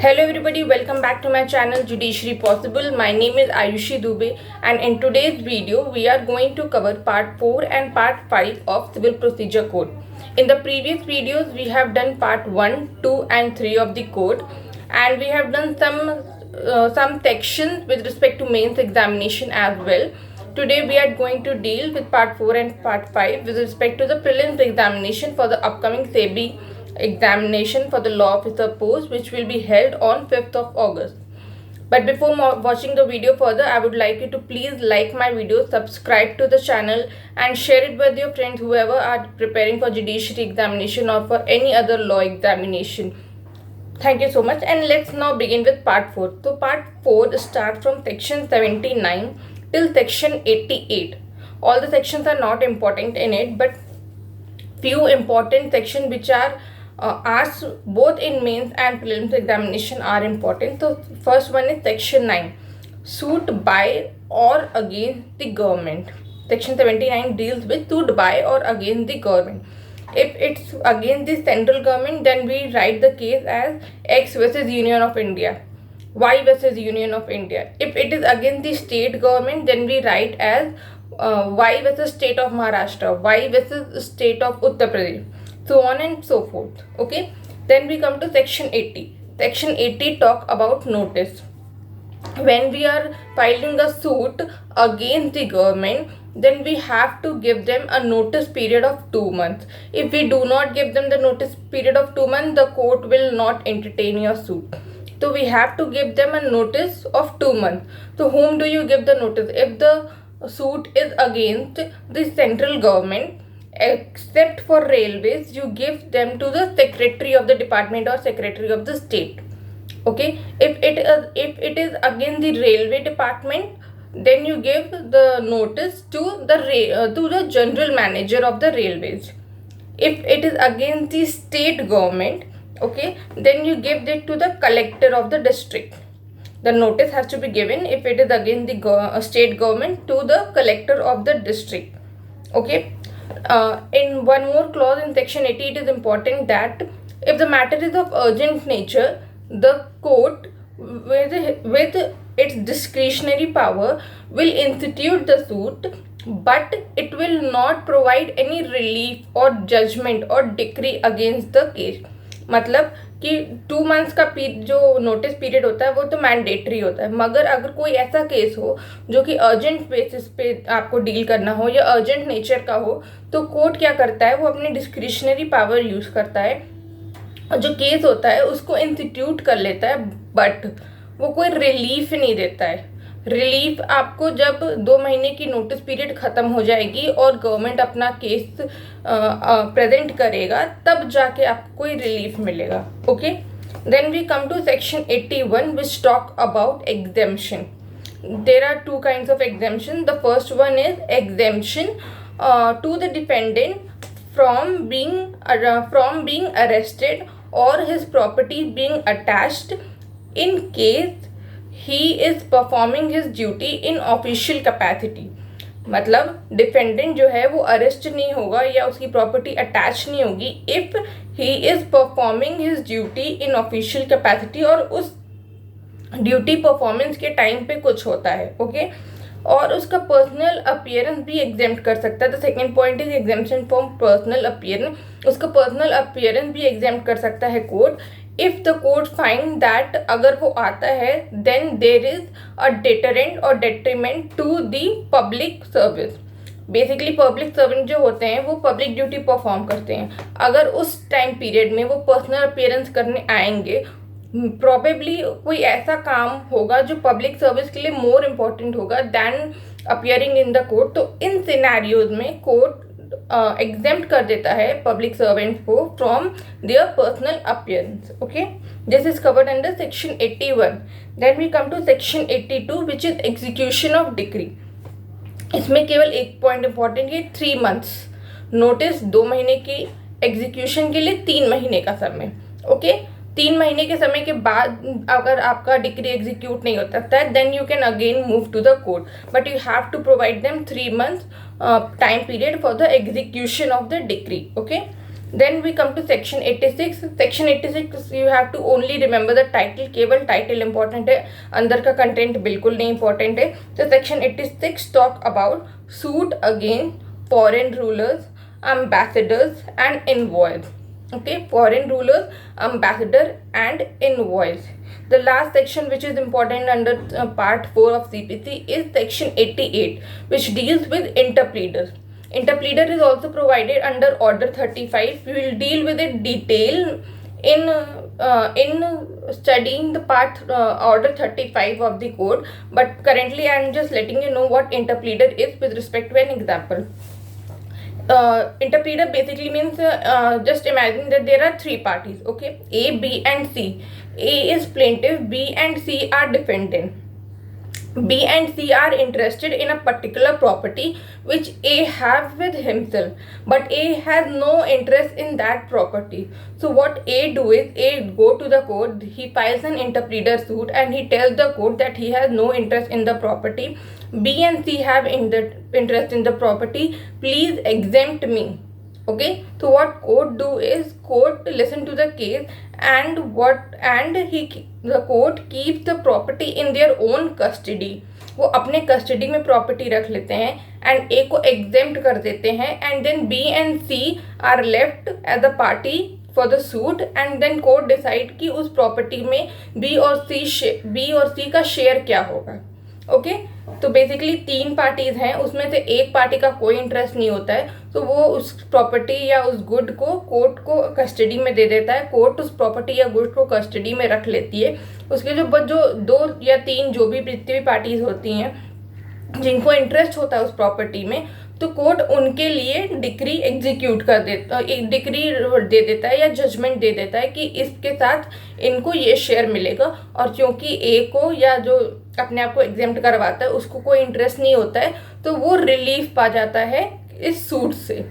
Hello everybody, welcome back to my channel Judiciary Possible. My name is Ayushi Dubey and in today's video we are going to cover part 4 and part 5 of Civil Procedure Code. In the previous videos we have done part 1, 2 and 3 of the code, and we have done some sections with respect to mains examination as well. Today we are going to deal with part 4 and part 5 with respect to the prelims examination for the upcoming SEBI examination for the law officer post, which will be held on 5th of August. But before watching the video further, I would like you to please like my video, subscribe to the channel and share it with your friends whoever are preparing for judiciary examination or for any other law examination. Thank you so much, and let's now begin with part 4. So part 4 starts from section 79 till section 88. All the sections are not important in it, but few important sections which are asked both in mains and prelims examination are important. So first one is section 9, suit by or against the government. Section 79 deals with suit by or against the government. If it's against the central government, then we write the case as X versus Union of India, Y versus Union of India. If it is against the state government, then we write as Y versus state of Maharashtra, Y versus state of Uttar Pradesh, so on and so forth. Okay, then we come to section 80. Section 80 talk about notice. When we are filing a suit against the government, then we have to give them a notice period of 2 months. If we do not give them the notice period of 2 months, the court will not entertain your suit. So we have to give them a notice of 2 months. So whom do you give the notice? If the suit is against the central government, except for railways, you give them to the secretary of the department or secretary of the state. Okay, if it is against the railway department, then you give the notice to the general manager of the railways. If it is against the state government, okay, then you give it to the collector of the district. The notice has to be given, if it is against the state government, to the collector of the district. Okay, in one more clause in section 80, it is important that if the matter is of urgent nature, the court with its discretionary power will institute the suit, but it will not provide any relief or judgment or decree against the case. मतलब कि 2 months का जो notice period होता है वो तो mandatory होता है, मगर अगर कोई ऐसा केस हो जो कि अर्जेंट बेसिस पे आपको डील करना हो या अर्जेंट नेचर का हो, तो कोर्ट क्या करता है, वो अपनी डिस्क्रिशनरी पावर यूज़ करता है और जो केस होता है उसको इंस्टीट्यूट कर लेता है, बट वो कोई रिलीफ नहीं देता है. रिलीफ आपको जब 2 महीने की नोटिस पीरियड ख़त्म हो जाएगी और गवर्नमेंट अपना केस प्रेजेंट करेगा, तब जाके आपको कोई रिलीफ मिलेगा. Okay, then we come to section 81 which talk about exemption. There are 2 kinds of exemption. The first one is exemption to the defendant from being arrested or his property being attached in case he is performing his duty in official capacity. मतलब defendant जो है वो arrest नहीं होगा या उसकी property attach नहीं होगी if he is performing his duty in official capacity, और उस ड्यूटी परफॉर्मेंस के टाइम पे कुछ होता है. ओके, और उसका पर्सनल अपीयरेंस भी एग्जेम्प्ट कर सकता है. The second point is exemption from personal appearance. उसका पर्सनल अपीयरेंस भी एग्जेम्प्ट कर सकता है court, if the court find that अगर वो आता है then there is a deterrent और detriment to the public service. Basically public servant जो होते हैं वो पब्लिक ड्यूटी परफॉर्म करते हैं. अगर उस टाइम पीरियड में वो पर्सनल अपीयरेंस करने आएंगे, प्रॉबेबली कोई ऐसा काम होगा जो पब्लिक सर्विस के लिए मोर इम्पोर्टेंट होगा than appearing in the court. तो इन सिनेरियोज में कोर्ट एग्जेम्प्ट कर देता है पब्लिक सर्वेंट को from their personal appearance. Okay, this is covered under section 81. Then we come to section 82 which is execution of decree. इसमें केवल एक पॉइंट इंपॉर्टेंट है, 3 months नोटिस, 2 महीने की, एग्जीक्यूशन के लिए 3 महीने का समय. ओके, 3 महीने के समय के बाद अगर आपका डिक्री एग्जीक्यूट नहीं होता है then you can again move to the court, but you have to provide them 3 months time period for the execution of the decree. Okay, Then we come to section 86. Section 86 you have to only remember the title, केवल title important है, अंदर का content बिल्कुल नहीं important है. तो section 86 talk about suit against foreign rulers, ambassadors and envoys. Okay, foreign rulers, ambassador and envoys. The last section which is important under part 4 of CPC is section 88, which deals with interpleaders. Interpleader is also provided under order 35. We will deal with it detail in studying the part order 35 of the code, but currently I am just letting you know what interpleader is with respect to an example. Interpleader basically means just imagine that there are three parties, okay, A, B and C. A is plaintiff, B and C are defendant. B and C are interested in a particular property which A have with himself, but A has no interest in that property. So what A do is, A go to the court, he files an interpleader suit and he tells the court that he has no interest in the property. B and C have interest in the property, please exempt me. Okay, so what court do is, court listen to the case and the court keeps the property in their own custody. वो अपने custody में property रख लेते हैं and ए को exempt कर देते हैं, and then B and C are left as a party for the suit, and then court decide कि उस प्रॉपर्टी में बी और सी का शेयर क्या होगा. ओके, तो बेसिकली तीन पार्टीज हैं, उसमें से एक पार्टी का कोई इंटरेस्ट नहीं होता है, तो वो उस प्रॉपर्टी या उस गुड को कोर्ट को कस्टडी में दे देता है. कोर्ट उस प्रॉपर्टी या गुड को कस्टडी में रख लेती है. उसके जो दो या तीन जो भी जितनी भी पार्टीज होती हैं जिनको इंटरेस्ट होता है उस प्रॉपर्टी में, तो कोर्ट उनके लिए डिक्री एग्जीक्यूट कर देता, एक डिक्री दे देता है या जजमेंट दे देता है कि इसके साथ इनको ये शेयर मिलेगा. और क्योंकि ए को या जो अपने आप को एग्जेम्प्ट करवाता है उसको कोई इंटरेस्ट नहीं होता है, तो वो रिलीफ पा जाता है इस सूट से.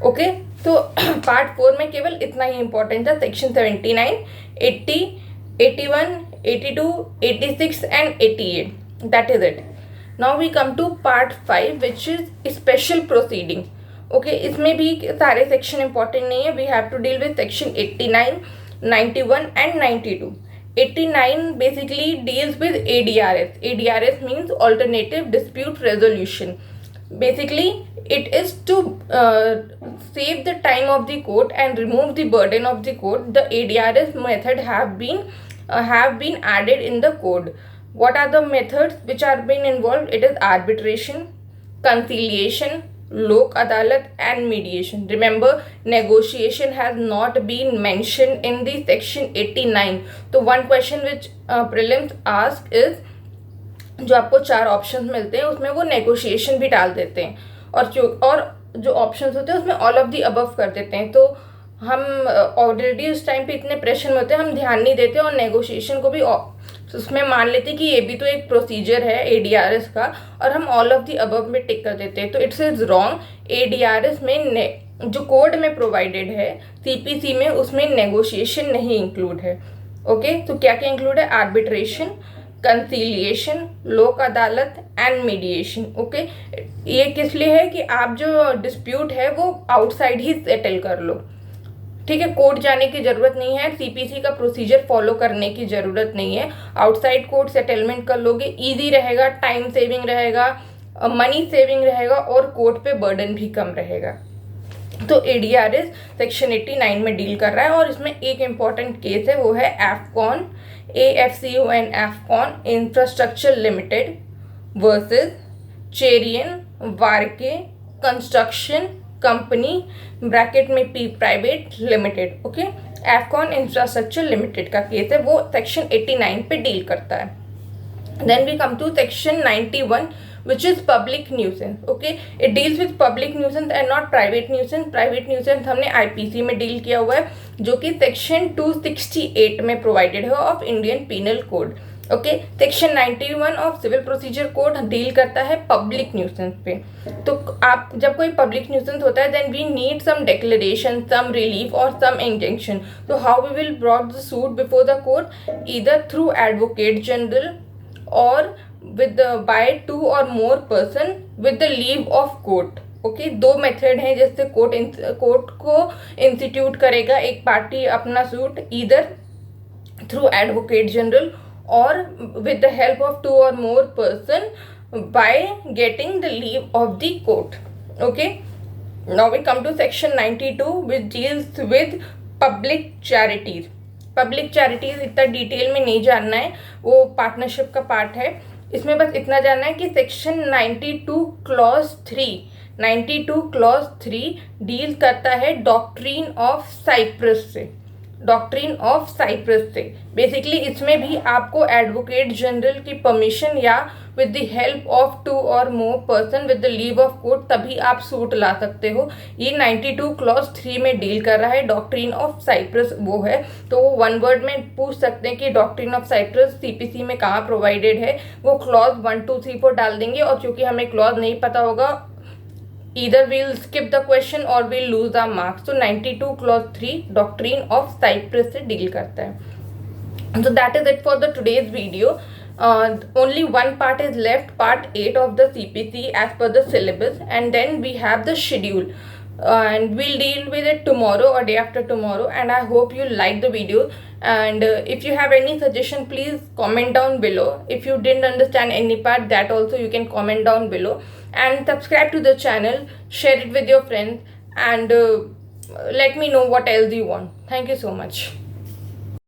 ओके, तो पार्ट 4 में केवल इतना ही इंपॉर्टेंट था. Section 79, 80, 81, 82, 86 and 88. That is it. Now we come to part 5 which is special proceeding. Okay, इसमें भी सारे सेक्शन इंपॉर्टेंट नहीं है. We have to deal with section 89, 91 and 92. 89 basically deals with ADRS. ADRS means alternative dispute resolution. Basically it is to save the time of the court and remove the burden of the court. The ADRS method have been added in the code. What are the methods which are being involved? It is arbitration, conciliation, lok adalat and mediation. Remember, negotiation has not been mentioned in the section 89. तो one question which prelims ask is, जो आपको 4 options मिलते हैं उसमें वो negotiation भी डाल देते हैं, और जो ऑप्शंस होते हैं उसमें ऑल ऑफ दी अबव कर देते हैं. तो हम ऑलरेडी उस टाइम पे इतने प्रेशर में होते हैं, हम ध्यान नहीं देते और नेगोशिएशन को भी उसमें मान लेते कि ये भी तो एक प्रोसीजर है एडीआरएस का, और हम ऑल ऑफ दी अबव में टिक कर देते हैं. तो इट्स इज रॉन्ग. एडीआरएस में जो कोड में प्रोवाइडेड है सीपीसी में, उसमें नेगोशिएशन नहीं इंक्लूड है. ओके, तो क्या क्या इंक्लूड है? आर्बिट्रेशन, कंसीलिएशन, लोक अदालत एंड मीडिएशन. ओके, ये किस लिए है कि आप जो डिस्प्यूट है वो आउटसाइड ही सेटल कर लो. ठीक है, कोर्ट जाने की जरूरत नहीं है, सीपीसी का प्रोसीजर फॉलो करने की जरूरत नहीं है. आउटसाइड कोर्ट सेटलमेंट कर लोगे, इजी रहेगा, टाइम सेविंग रहेगा, मनी सेविंग रहेगा और कोर्ट पे बर्डन भी कम रहेगा. तो एडीआरएस सेक्शन 89 में डील कर रहा है, और इसमें एक इम्पॉर्टेंट केस है, वो है Afcon, AFCON Afcon infrastructure limited versus Cherian Varkey construction company bracket में P private limited. Okay, Afcon infrastructure limited का केस है, वो सेक्शन 89 पे डील करता है. Then we come to section 91 which is public nuisance. Okay, it deals with public nuisance and not private nuisance. Private nuisance हमने IPC में deal किया हुआ है, जो कि सेक्शन 268 में प्रोवाइडेड है of Indian penal code. Okay, section 91 of civil procedure code deal करता है पब्लिक न्यूसेंस पे. तो आप जब कोई पब्लिक न्यूसेंस होता है, then we need some declaration, some relief और सम इंजंक्शन. तो how we will brought the suit before the court? Either through advocate general or by 2 or more person with the leave of court. Okay, दो method हैं जिससे court को institute करेगा एक party अपना suit, either through advocate general or with the help of 2 or more person by getting the leave of the court. Okay, now we come to section 92 which deals with public charities. Public charities इतना detail में नहीं जानना है, वो partnership का part है. इसमें बस इतना जानना है कि सेक्शन 92 क्लॉज 3 डील करता है डॉक्ट्रिन ऑफ साइप्रस से. बेसिकली इसमें भी आपको एडवोकेट जनरल की परमिशन या विद द हेल्प ऑफ 2 और more person with the leave of court तभी आप सूट ला सकते हो. ये 92 क्लॉज 3 में डील कर रहा है. डॉक्ट्रिन ऑफ साइप्रस वो है, तो वो वन वर्ड में पूछ सकते हैं कि डॉक्ट्रिन ऑफ साइप्रस सीपीसी में कहाँ प्रोवाइडेड है. वो क्लॉज 1, 2, 3, 4 डाल देंगे, और क्योंकि हमें क्लॉज नहीं पता होगा, either we'll skip the question or we'll lose the marks. So 92 clause 3 doctrine of Cyprus से deal करता है. So that is it for the today's video. Only one part is left, part 8 of the CPC as per the syllabus, and then we have the schedule. And we'll deal with it tomorrow or day after tomorrow, and I hope you like the video. And if you have any suggestion, please comment down below. If you didn't understand any part, that also you can comment down below. And subscribe to the channel, share it with your friends, and let me know what else you want. Thank you so much.